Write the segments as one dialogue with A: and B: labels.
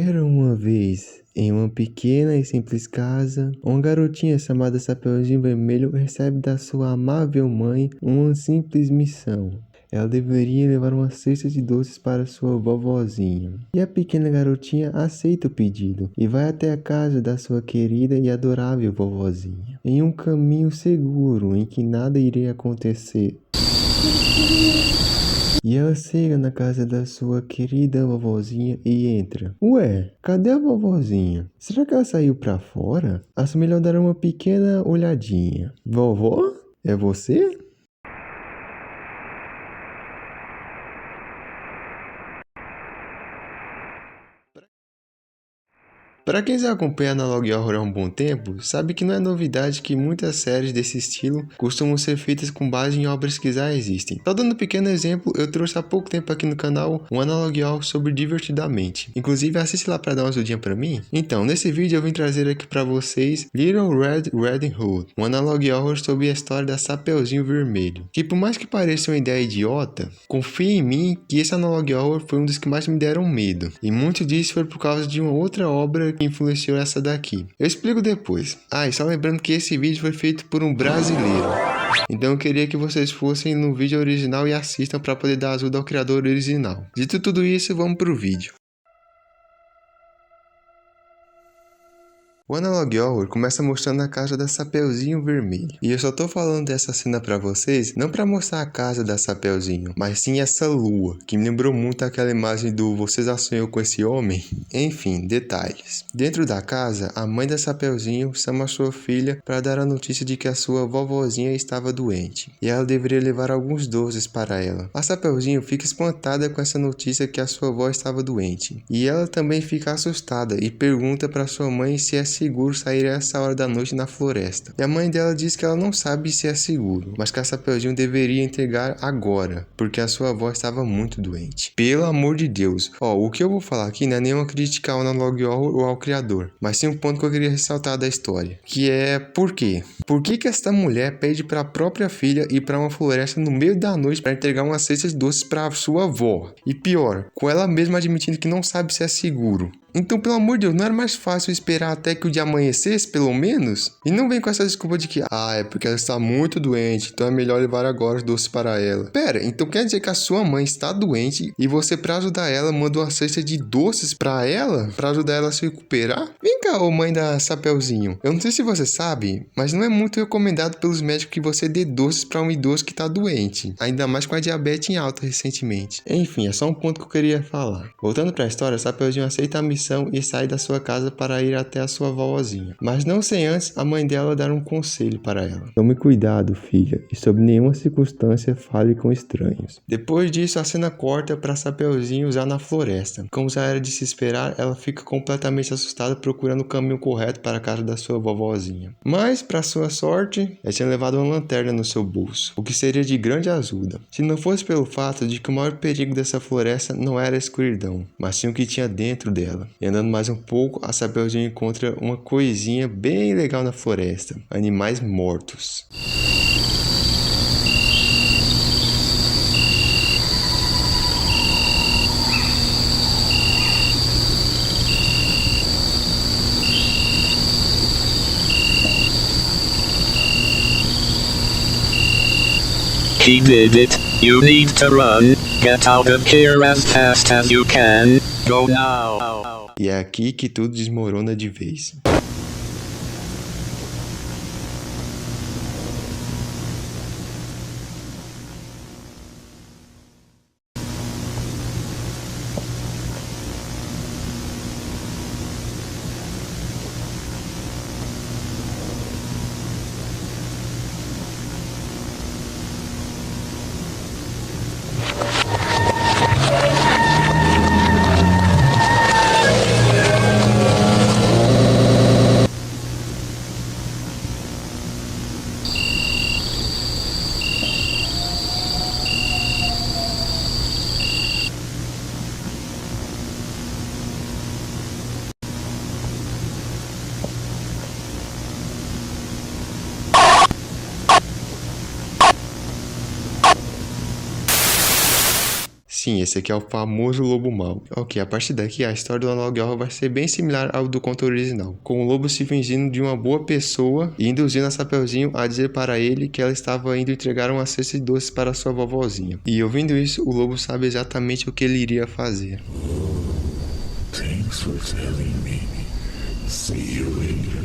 A: Era uma vez, em uma pequena e simples casa, uma garotinha chamada Chapeuzinho Vermelho recebe da sua amável mãe uma simples missão. Ela deveria levar uma cesta de doces para sua vovozinha. E a pequena garotinha aceita o pedido e vai até a casa da sua querida e adorável vovozinha, em um caminho seguro em que nada iria acontecer. E ela chega na casa da sua querida vovozinha e entra. Ué, cadê a vovozinha? Será que ela saiu pra fora? Acho melhor dar uma pequena olhadinha. Vovó? É você? Para quem já acompanha Analog Horror há um bom tempo, sabe que não é novidade que muitas séries desse estilo costumam ser feitas com base em obras que já existem. Só dando um pequeno exemplo, eu trouxe há pouco tempo aqui no canal um Analog Horror sobre Divertidamente. Inclusive, assiste lá para dar uma ajudinha para mim. Então, nesse vídeo eu vim trazer aqui para vocês Little Red Riding Hood, um Analog Horror sobre a história da Chapeuzinho Vermelho. Que por mais que pareça uma ideia idiota, confie em mim que esse Analog Horror foi um dos que mais me deram medo. E muito disso foi por causa de uma outra obra que influenciou essa daqui. Eu explico depois. E só lembrando que esse vídeo foi feito por um brasileiro. Então eu queria que vocês fossem no vídeo original e assistam para poder dar ajuda ao criador original. Dito tudo isso, vamos pro vídeo. O Analog Horror começa mostrando a casa da Chapeuzinho Vermelho. E eu só tô falando dessa cena pra vocês, não pra mostrar a casa da Chapeuzinho, mas sim essa lua, que me lembrou muito aquela imagem do Você já sonhou com esse homem? Enfim, detalhes. Dentro da casa, a mãe da Chapeuzinho chama a sua filha para dar a notícia de que a sua vovozinha estava doente, e ela deveria levar alguns doces para ela. A Chapeuzinho fica espantada com essa notícia que a sua avó estava doente, e ela também fica assustada e pergunta para sua mãe se é seguro sair a essa hora da noite na floresta. E a mãe dela diz que ela não sabe se é seguro, mas que a Chapeuzinho deveria entregar agora, porque a sua avó estava muito doente. Pelo amor de Deus. O que eu vou falar aqui não é nenhuma crítica ao Analog Horror ou ao criador, mas sim um ponto que eu queria ressaltar da história, que é por quê? Por que esta mulher pede para a própria filha ir para uma floresta no meio da noite para entregar uma cesta de doces para sua avó? E pior, com ela mesma admitindo que não sabe se é seguro. Então, pelo amor de Deus, não era mais fácil esperar até que o dia amanhecesse, pelo menos? E não vem com essa desculpa de que, é porque ela está muito doente, então é melhor levar agora os doces para ela. Pera, então quer dizer que a sua mãe está doente e você, para ajudar ela, manda uma cesta de doces para ela? Para ajudar ela a se recuperar? Vem cá, ô mãe da Chapeuzinho. Eu não sei se você sabe, mas não é muito recomendado pelos médicos que você dê doces para um idoso que está doente. Ainda mais com a diabetes em alta recentemente. Enfim, é só um ponto que eu queria falar. Voltando para a história, a Chapeuzinho aceita a missão e sai da sua casa para ir até a sua vovozinha. Mas não sem antes a mãe dela dar um conselho para ela. Tome cuidado, filha, e sob nenhuma circunstância fale com estranhos. Depois disso, a cena corta para Chapeuzinho já na floresta. Como já era de se esperar, ela fica completamente assustada procurando o caminho correto para a casa da sua vovozinha. Mas, para sua sorte, ela tinha levado uma lanterna no seu bolso, o que seria de grande ajuda. Se não fosse pelo fato de que o maior perigo dessa floresta não era a escuridão, mas sim o que tinha dentro dela. E andando mais um pouco, a Chapeuzinho encontra uma coisinha bem legal na floresta: animais mortos.
B: He did it. You need to run. Get out of here as fast as you can. Go now.
A: E é aqui que tudo desmorona de vez. Sim, esse aqui é o famoso lobo mau. Ok, a partir daqui a história do Analog Horror vai ser bem similar ao do conto original, com o lobo se fingindo de uma boa pessoa e induzindo a Chapeuzinho a dizer para ele que ela estava indo entregar uma cesta de doces para sua vovozinha. E ouvindo isso, o lobo sabe exatamente o que ele iria fazer.
C: Thanks for telling me. See you later.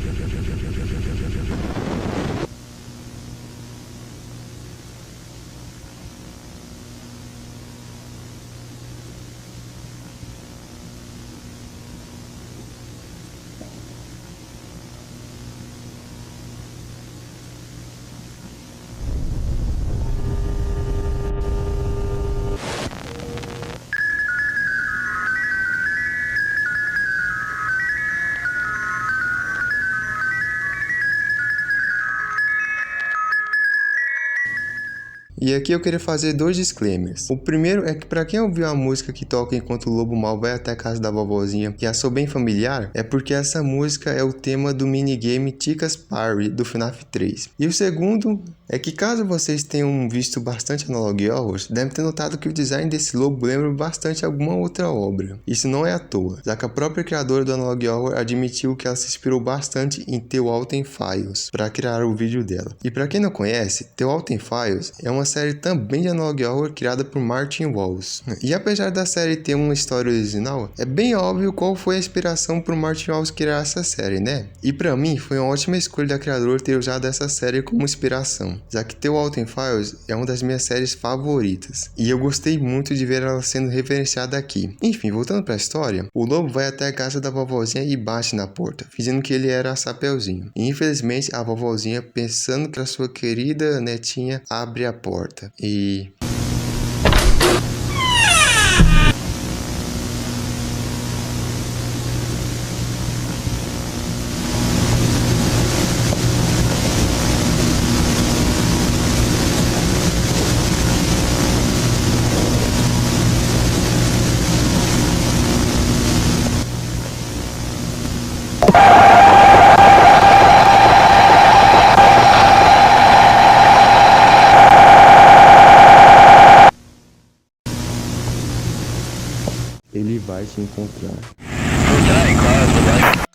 A: E aqui eu queria fazer dois disclaimers. O primeiro é que para quem ouviu a música que toca enquanto o lobo mau vai até a casa da vovozinha e achou bem familiar, é porque essa música é o tema do minigame Chica's Party do FNAF 3. E o segundo é que caso vocês tenham visto bastante Analog Horrors, devem ter notado que o design desse lobo lembra bastante alguma outra obra. Isso não é à toa, já que a própria criadora do Analog Horror admitiu que ela se inspirou bastante em The Walten Files para criar o vídeo dela. E para quem não conhece, The Walten Files é uma série também de Analog Horror criada por Martin Wallace. E apesar da série ter uma história original, é bem óbvio qual foi a inspiração para o Martin Wallace criar essa série, né? E para mim foi uma ótima escolha da criadora ter usado essa série como inspiração, já que The Walten Files é uma das minhas séries favoritas, e eu gostei muito de ver ela sendo referenciada aqui. Enfim, voltando para a história, o lobo vai até a casa da vovozinha e bate na porta, fingindo que ele era a Chapeuzinho. E infelizmente a vovozinha, pensando que a sua querida netinha, abre a porta e... ele vai te encontrar.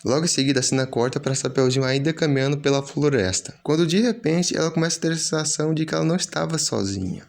A: Logo em seguida a cena corta para Chapeuzinho ainda caminhando pela floresta, quando de repente ela começa a ter a sensação de que ela não estava sozinha.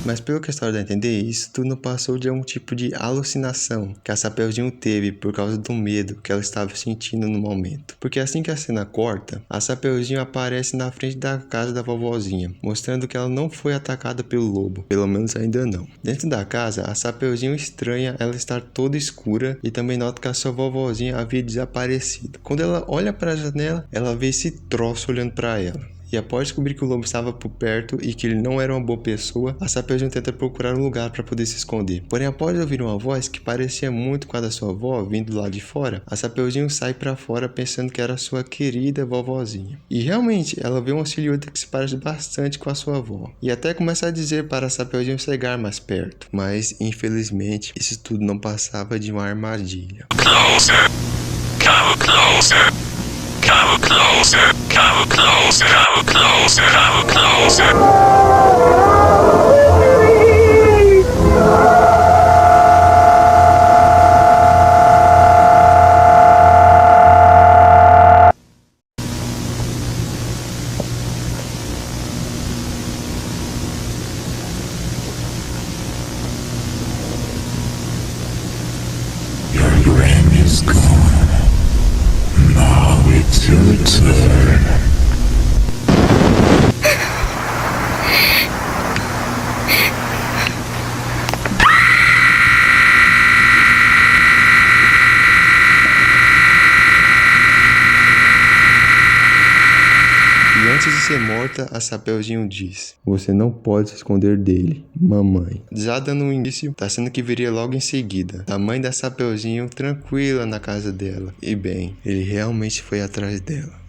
A: Mas pelo que a história dá a entender, isso tudo não passou de um tipo de alucinação que a Chapeuzinho teve por causa do medo que ela estava sentindo no momento. Porque assim que a cena corta, a Chapeuzinho aparece na frente da casa da vovozinha, mostrando que ela não foi atacada pelo lobo, pelo menos ainda não. Dentro da casa, a Chapeuzinho estranha ela estar toda escura e também nota que a sua vovozinha havia desaparecido. Quando ela olha para a janela, ela vê esse troço olhando para ela. E após descobrir que o lobo estava por perto e que ele não era uma boa pessoa, a Chapeuzinho tenta procurar um lugar para poder se esconder. Porém, após ouvir uma voz que parecia muito com a da sua avó vindo lá de fora, a Chapeuzinho sai para fora pensando que era sua querida vovozinha. E realmente, ela vê uma silhueta que se parece bastante com a sua avó. E até começa a dizer para a Chapeuzinho chegar mais perto. Mas, infelizmente, isso tudo não passava de uma armadilha.
C: Closer. Come closer. Come closer. Come closer. Come closer. Come closer. Your brain is gone. Now it's your turn.
A: ser morta, a Chapeuzinho diz: você não pode se esconder dele, mamãe. Já dando um início da cena que viria logo em seguida, da mãe da Chapeuzinho tranquila na casa dela. E bem, ele realmente foi atrás dela.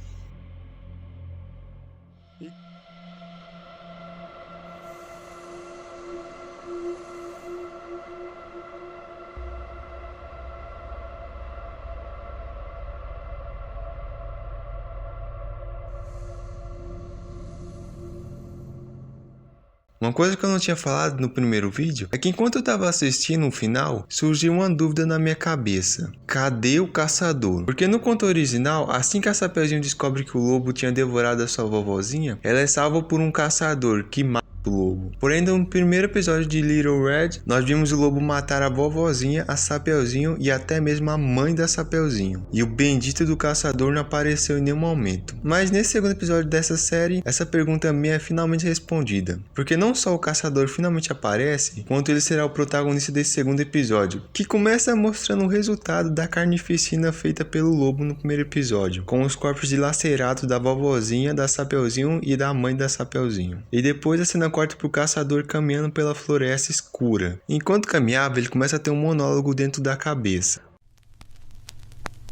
A: Uma coisa que eu não tinha falado no primeiro vídeo é que enquanto eu tava assistindo o final, surgiu uma dúvida na minha cabeça. Cadê o caçador? Porque no conto original, assim que a Chapeuzinho descobre que o lobo tinha devorado a sua vovozinha, ela é salva por um caçador que mata o lobo. Porém, no primeiro episódio de Little Red, nós vimos o lobo matar a vovozinha, a Chapeuzinho e até mesmo a mãe da Chapeuzinho. E o bendito do caçador não apareceu em nenhum momento. Mas nesse segundo episódio dessa série, essa pergunta minha é finalmente respondida. Porque não só o caçador finalmente aparece, quanto ele será o protagonista desse segundo episódio, que começa mostrando o resultado da carnificina feita pelo lobo no primeiro episódio, com os corpos dilacerados da vovozinha, da Chapeuzinho e da mãe da Chapeuzinho. E depois a cena corta pro caçador caminhando pela floresta escura. Enquanto caminhava, ele começa a ter um monólogo dentro da cabeça.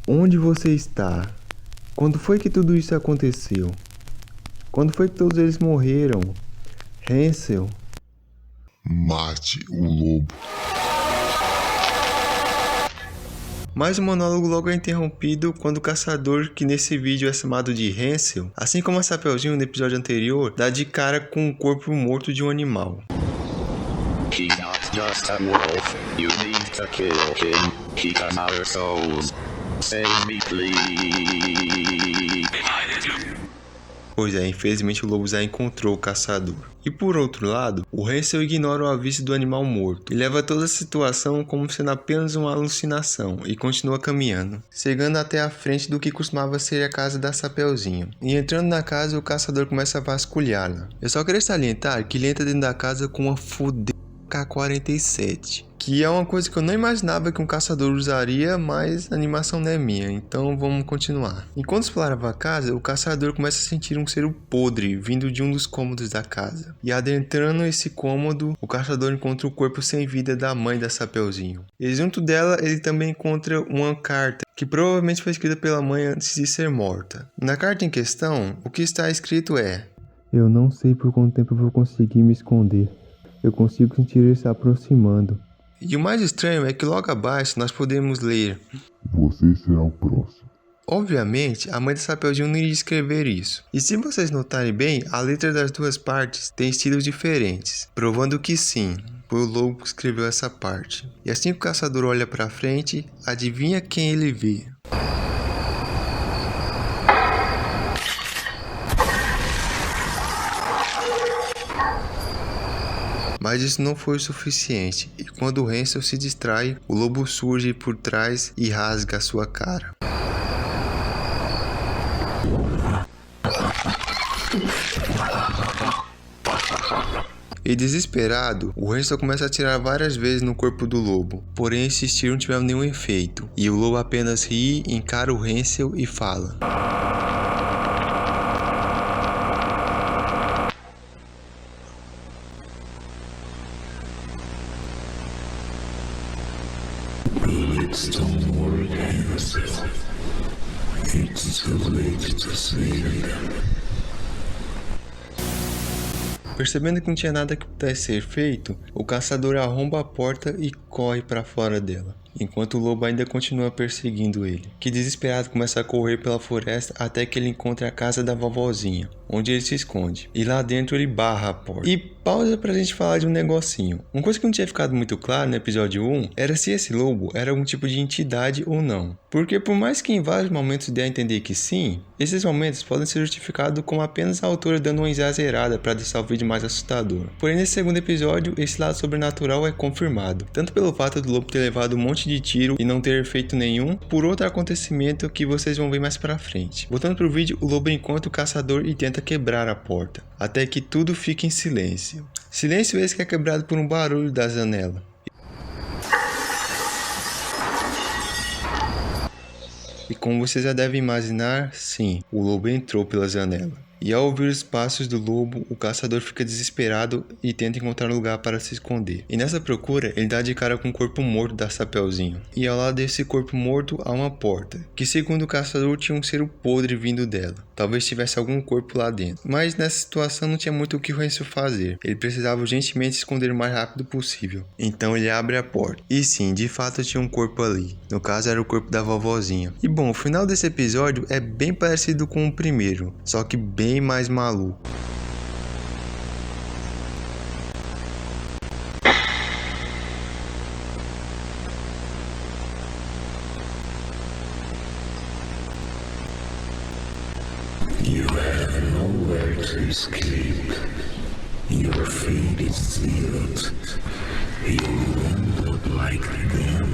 A: Onde você está? Quando foi que tudo isso aconteceu? Quando foi que todos eles morreram? Hansel?
C: Mate o lobo.
A: Mas o monólogo logo é interrompido quando o caçador, que nesse vídeo é chamado de Hansel, assim como a Chapeuzinho no episódio anterior, dá de cara com o corpo morto de um animal.
B: He's not just a wolf. You need to kill him. He has our souls. Save me, please.
A: Pois é, infelizmente o lobo já encontrou o caçador. E por outro lado, o Hansel ignora o aviso do animal morto e leva toda a situação como sendo apenas uma alucinação e continua caminhando, chegando até a frente do que costumava ser a casa da Chapeuzinho. E entrando na casa, o caçador começa a vasculhá-la. Eu só queria salientar que ele entra dentro da casa com uma fodida K-47. Que é uma coisa que eu não imaginava que um caçador usaria, mas a animação não é minha, então vamos continuar. Enquanto explorava a casa, o caçador começa a sentir um cheiro podre vindo de um dos cômodos da casa. E adentrando esse cômodo, o caçador encontra o corpo sem vida da mãe da Chapeuzinho. E junto dela, ele também encontra uma carta, que provavelmente foi escrita pela mãe antes de ser morta. Na carta em questão, o que está escrito é: eu não sei por quanto tempo eu vou conseguir me esconder. Eu consigo sentir ele se aproximando. E o mais estranho é que logo abaixo nós podemos ler:
C: Você será o próximo.
A: Obviamente, a mãe da Chapeuzinho não iria escrever isso. E se vocês notarem bem, a letra das duas partes tem estilos diferentes, provando que sim, foi o lobo que escreveu essa parte. E assim que o caçador olha pra frente, adivinha quem ele vê? Mas isso não foi o suficiente, e quando o Hansel se distrai, o lobo surge por trás e rasga a sua cara. E desesperado, o Hansel começa a atirar várias vezes no corpo do lobo, porém esses tiros não tiveram nenhum efeito, e o lobo apenas ri, encara o Hansel e fala:
C: Bullets don't work, Hansel. It's too late to save them.
A: Percebendo que não tinha nada que pudesse ser feito, o caçador arromba a porta e corre para fora dela, enquanto o lobo ainda continua perseguindo ele, que desesperado começa a correr pela floresta até que ele encontra a casa da vovozinha, onde ele se esconde, e lá dentro ele barra a porta. E pausa pra gente falar de um negocinho. Uma coisa que não tinha ficado muito claro no episódio 1 era se esse lobo era algum tipo de entidade ou não, porque por mais que em vários momentos dê a entender que sim, esses momentos podem ser justificados como apenas a autora dando uma exagerada para deixar o vídeo mais assustador. Porém, nesse segundo episódio, esse lado sobrenatural é confirmado, tanto pelo fato do lobo ter levado um monte de tiro e não ter feito nenhum, por outro acontecimento que vocês vão ver mais pra frente. Voltando pro vídeo, o lobo encontra o caçador e tenta quebrar a porta, até que tudo fica em silêncio. Silêncio esse que é quebrado por um barulho da janela. E como você já deve imaginar, sim, o lobo entrou pela janela. E ao ouvir os passos do lobo, o caçador fica desesperado e tenta encontrar um lugar para se esconder. E nessa procura, ele dá de cara com o corpo morto da Chapeuzinho. E ao lado desse corpo morto há uma porta, que segundo o caçador tinha um cheiro podre vindo dela. Talvez tivesse algum corpo lá dentro. Mas nessa situação não tinha muito o que o Hansel fazer. Ele precisava urgentemente se esconder o mais rápido possível. Então ele abre a porta. E sim, de fato tinha um corpo ali. No caso era o corpo da vovozinha. E bom, o final desse episódio é bem parecido com o primeiro, só que bem mais maluco.
C: You have nowhere to escape. Your fate is sealed. You'll end up like them.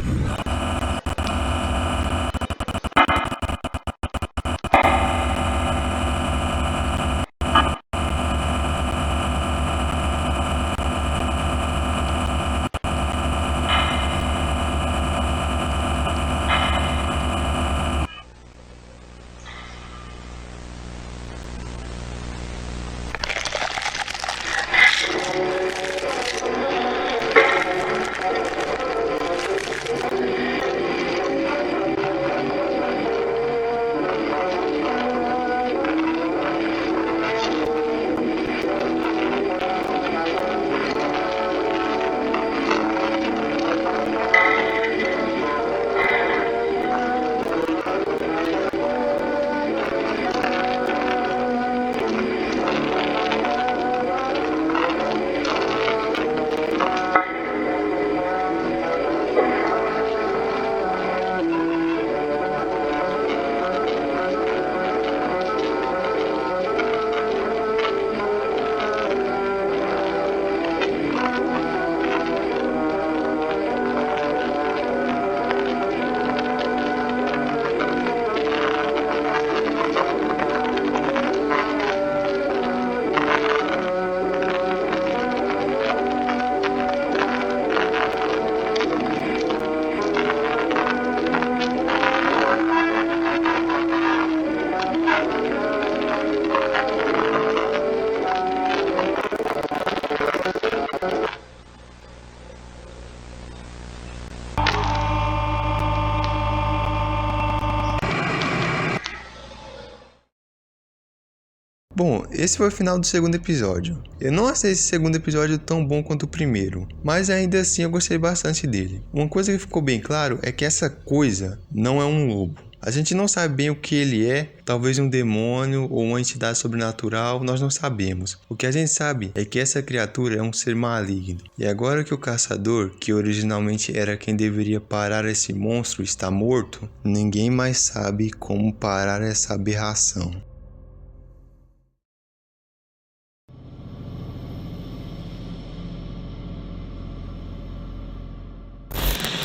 A: Bom, esse foi o final do segundo episódio. Eu não achei esse segundo episódio tão bom quanto o primeiro, mas ainda assim eu gostei bastante dele. Uma coisa que ficou bem claro é que essa coisa não é um lobo. A gente não sabe bem o que ele é, talvez um demônio ou uma entidade sobrenatural, nós não sabemos. O que a gente sabe é que essa criatura é um ser maligno. E agora que o caçador, que originalmente era quem deveria parar esse monstro, está morto, ninguém mais sabe como parar essa aberração.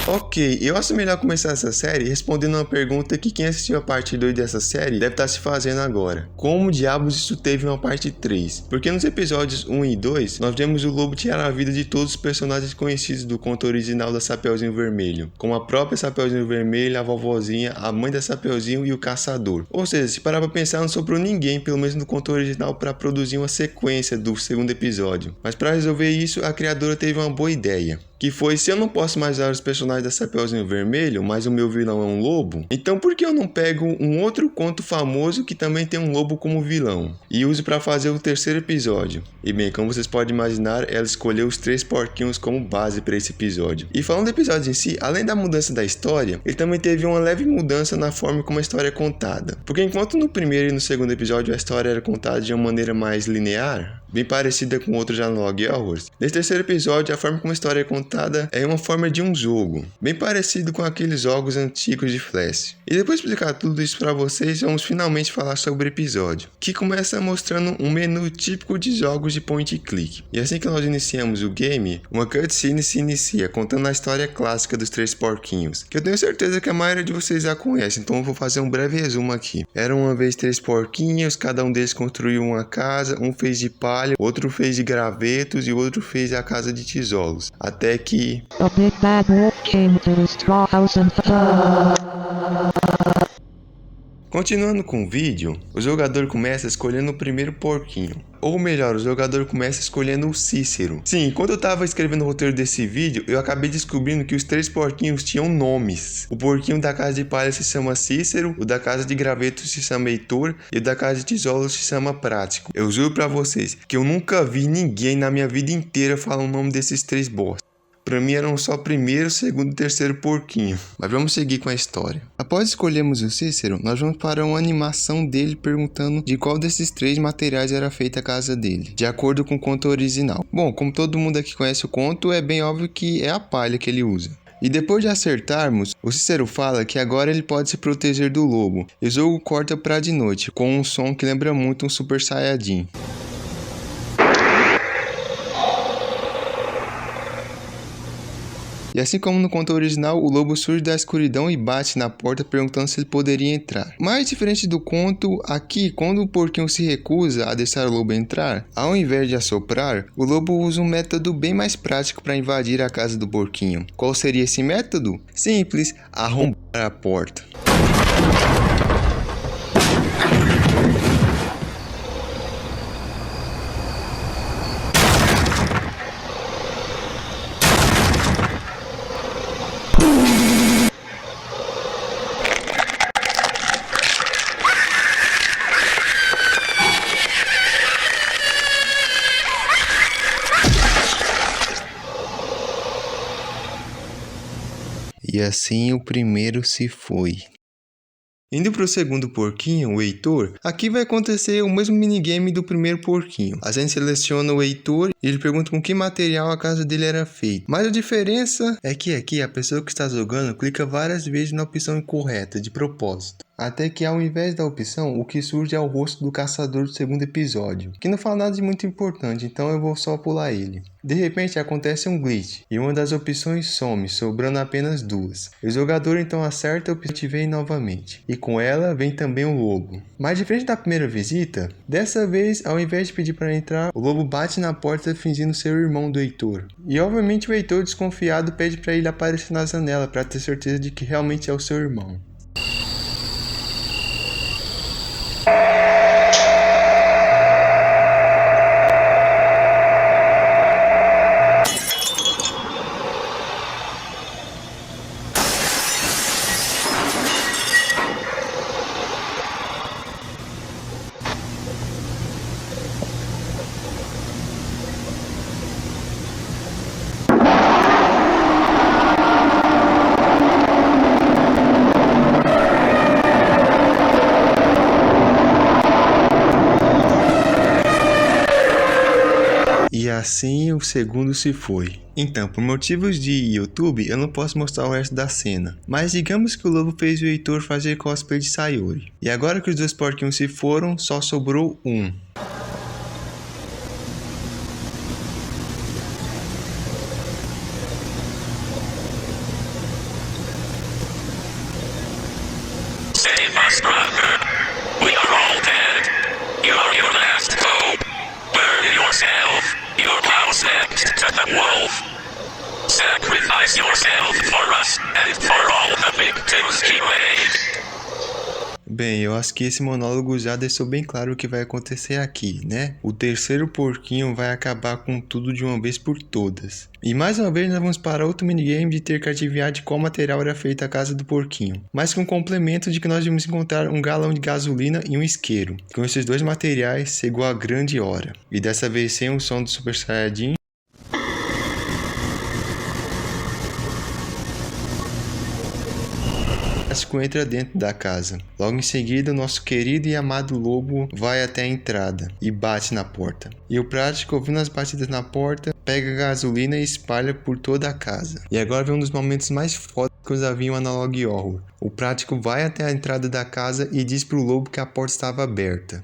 A: Ok, eu acho melhor começar essa série respondendo uma pergunta que quem assistiu a parte 2 dessa série deve estar se fazendo agora. Como diabos isso teve uma parte 3? Porque nos episódios 1 e 2, nós vemos o lobo tirar a vida de todos os personagens conhecidos do conto original da Chapeuzinho Vermelho, como a própria Chapeuzinho Vermelho, a vovozinha, a mãe da Chapeuzinho e o caçador. Ou seja, se parar pra pensar, não sobrou ninguém, pelo menos no conto original, para produzir uma sequência do segundo episódio. Mas para resolver isso, a criadora teve uma boa ideia. Que foi, se eu não posso mais usar os personagens da Chapeuzinho Vermelho, mas o meu vilão é um lobo, então por que eu não pego um outro conto famoso que também tem um lobo como vilão? E uso para fazer o terceiro episódio. E bem, como vocês podem imaginar, ela escolheu os 3 porquinhos como base para esse episódio. E falando do episódio em si, além da mudança da história, ele também teve uma leve mudança na forma como a história é contada. Porque enquanto no primeiro e no segundo episódio a história era contada de uma maneira mais linear, bem parecida com outros já no Log Horrors, nesse terceiro episódio a forma como a história é contada é uma forma de um jogo, bem parecido com aqueles jogos antigos de Flash. E depois de explicar tudo isso para vocês, vamos finalmente falar sobre o episódio, que começa mostrando um menu típico de jogos de point and click. E assim que nós iniciamos o game, uma cutscene se inicia contando a história clássica dos 3 porquinhos, que eu tenho certeza que a maioria de vocês já conhece, então eu vou fazer um breve resumo aqui. Eram uma vez 3 porquinhos, cada um deles construiu uma casa, um fez de palha, outro fez de gravetos e o outro fez a casa de tijolos. Até que
D: A big bad wolf came to the straw house and
A: Continuando com o vídeo, o jogador começa escolhendo o primeiro porquinho. Ou melhor, o jogador começa escolhendo o Cícero. Sim, enquanto eu tava escrevendo o roteiro desse vídeo, eu acabei descobrindo que os 3 porquinhos tinham nomes. O porquinho da casa de palha se chama Cícero, o da casa de graveto se chama Heitor e o da casa de tijolos se chama Prático. Eu juro pra vocês que eu nunca vi ninguém na minha vida inteira falar o nome desses 3 boss. Pra mim eram só primeiro, segundo e terceiro porquinho. Mas vamos seguir com a história. Após escolhermos o Cícero, nós vamos para uma animação dele perguntando de qual desses 3 materiais era feita a casa dele, de acordo com o conto original. Bom, como todo mundo aqui conhece o conto, é bem óbvio que é a palha que ele usa. E depois de acertarmos, o Cícero fala que agora ele pode se proteger do lobo. E o jogo corta pra de noite, com um som que lembra muito um Super Saiyajin. E assim como no conto original, o lobo surge da escuridão e bate na porta perguntando se ele poderia entrar. Mas diferente do conto, aqui quando o porquinho se recusa a deixar o lobo entrar, ao invés de assoprar, o lobo usa um método bem mais prático para invadir a casa do porquinho. Qual seria esse método? Simples, arrombar a porta. E assim o primeiro se foi. Indo para o segundo porquinho, o Heitor, aqui vai acontecer o mesmo minigame do primeiro porquinho. A gente seleciona o Heitor e ele pergunta com que material a casa dele era feita. Mas a diferença é que aqui a pessoa que está jogando clica várias vezes na opção incorreta, de propósito. Até que ao invés da opção, o que surge é o rosto do caçador do segundo episódio, que não fala nada de muito importante, então eu vou só pular ele. De repente acontece um glitch, e uma das opções some, sobrando apenas 2. O jogador então acerta a opção Ativei novamente, e com ela vem também o lobo. Mas diferente da primeira visita, dessa vez ao invés de pedir para entrar, o lobo bate na porta fingindo ser o irmão do Heitor. E obviamente o Heitor desconfiado pede para ele aparecer na janela para ter certeza de que realmente é o seu irmão. E assim o segundo se foi. Então, por motivos de YouTube, eu não posso mostrar o resto da cena. Mas digamos que o lobo fez o Heitor fazer cosplay de Sayori. E agora que os 2 porquinhos se foram, só sobrou um.
C: Save us, brother. We are all dead. You are your last hope. Burn yourself. Your plows next to the wolf. Sacrifice yourself for us and for all the victims he made.
A: Bem, eu acho que esse monólogo já deixou bem claro o que vai acontecer aqui, né? O terceiro porquinho vai acabar com tudo de uma vez por todas. E mais uma vez nós vamos para outro minigame de ter que adivinhar de qual material era feita a casa do porquinho. Mas com o complemento de que nós vamos encontrar um galão de gasolina e um isqueiro. Com esses 2 materiais chegou a grande hora. E dessa vez sem o som do Super Saiyajin. Prático entra dentro da casa. Logo em seguida, o nosso querido e amado lobo vai até a entrada e bate na porta. E o Prático, ouvindo as batidas na porta, pega a gasolina e espalha por toda a casa. E agora vem um dos momentos mais fodas que eu já vi em um Analog Horror. O Prático vai até a entrada da casa e diz pro lobo que a porta estava aberta.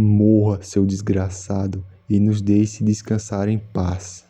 A: Morra, seu desgraçado, e nos deixe descansar em paz.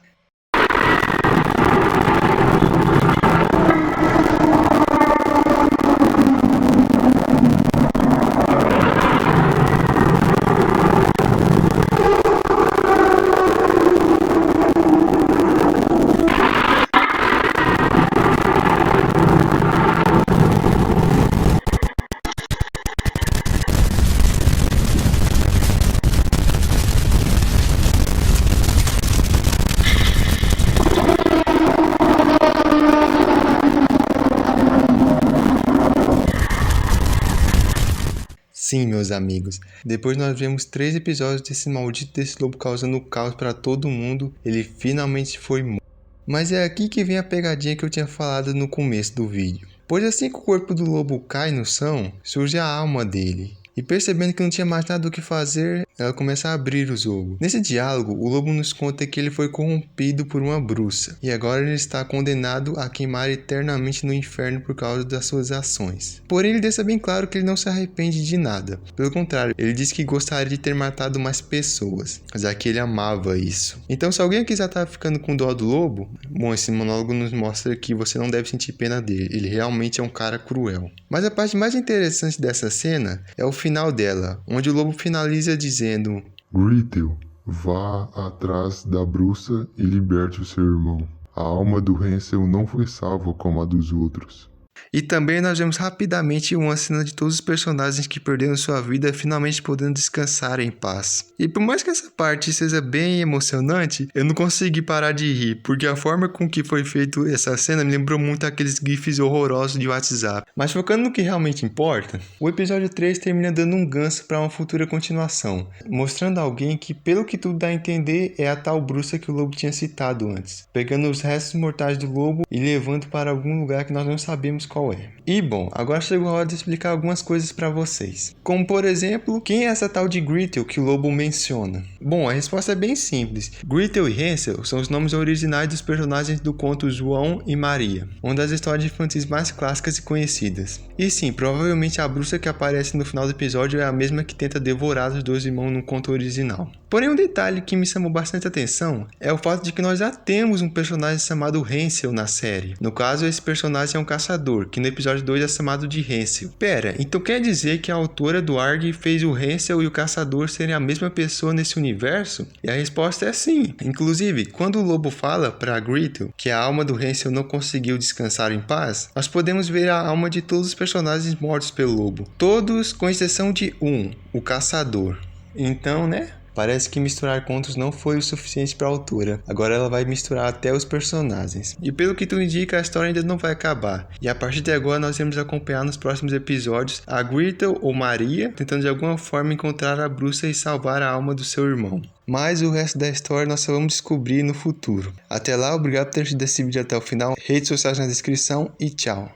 A: Sim, meus amigos, depois nós vemos 3 episódios desse maldito desse lobo causando caos pra todo mundo, ele finalmente foi morto. Mas é aqui que vem a pegadinha que eu tinha falado no começo do vídeo. Pois assim que o corpo do lobo cai no chão, surge a alma dele. E percebendo que não tinha mais nada o que fazer, ela começa a abrir os olhos. Nesse diálogo, o lobo nos conta que ele foi corrompido por uma bruxa. E agora ele está condenado a queimar eternamente no inferno por causa das suas ações. Porém, ele deixa bem claro que ele não se arrepende de nada. Pelo contrário, ele diz que gostaria de ter matado mais pessoas, já que ele amava isso. Então, se alguém aqui já tá ficando com dó do lobo, bom, esse monólogo nos mostra que você não deve sentir pena dele. Ele realmente é um cara cruel. Mas a parte mais interessante dessa cena é o final dela, onde o lobo finaliza dizendo:
D: Gretel, vá atrás da bruxa e liberte o seu irmão. A alma do Hansel não foi salva como a dos outros.
A: E também nós vemos rapidamente uma cena de todos os personagens que perderam sua vida finalmente podendo descansar em paz. E por mais que essa parte seja bem emocionante, eu não consegui parar de rir, porque a forma com que foi feita essa cena me lembrou muito aqueles gifs horrorosos de WhatsApp. Mas focando no que realmente importa, o episódio 3 termina dando um gancho para uma futura continuação, mostrando alguém que, pelo que tudo dá a entender, é a tal bruxa que o lobo tinha citado antes, pegando os restos mortais do lobo e levando para algum lugar que nós não sabemos qual é. E bom, agora chegou a hora de explicar algumas coisas para vocês. Como por exemplo, quem é essa tal de Gretel que o lobo menciona? Bom, a resposta é bem simples. Gretel e Hansel são os nomes originais dos personagens do conto João e Maria, uma das histórias infantis mais clássicas e conhecidas. E sim, provavelmente a bruxa que aparece no final do episódio é a mesma que tenta devorar os dois irmãos no conto original. Porém, um detalhe que me chamou bastante atenção é o fato de que nós já temos um personagem chamado Hansel na série. No caso, esse personagem é um caçador, que no episódio 2 é chamado de Hansel. Pera, então quer dizer que a autora do ARG fez o Hansel e o caçador serem a mesma pessoa nesse universo? E a resposta é sim. Inclusive, quando o lobo fala para Gretel que a alma do Hansel não conseguiu descansar em paz, nós podemos ver a alma de todos os personagens mortos pelo lobo. Todos com exceção de um, o caçador. Então, né? Parece que misturar contos não foi o suficiente para a autora. Agora ela vai misturar até os personagens. E pelo que tudo indica, a história ainda não vai acabar. E a partir de agora nós vamos acompanhar nos próximos episódios a Gretel ou Maria tentando de alguma forma encontrar a bruxa e salvar a alma do seu irmão. Mas o resto da história nós só vamos descobrir no futuro. Até lá, obrigado por ter assistido esse vídeo até o final. Redes sociais na descrição e tchau.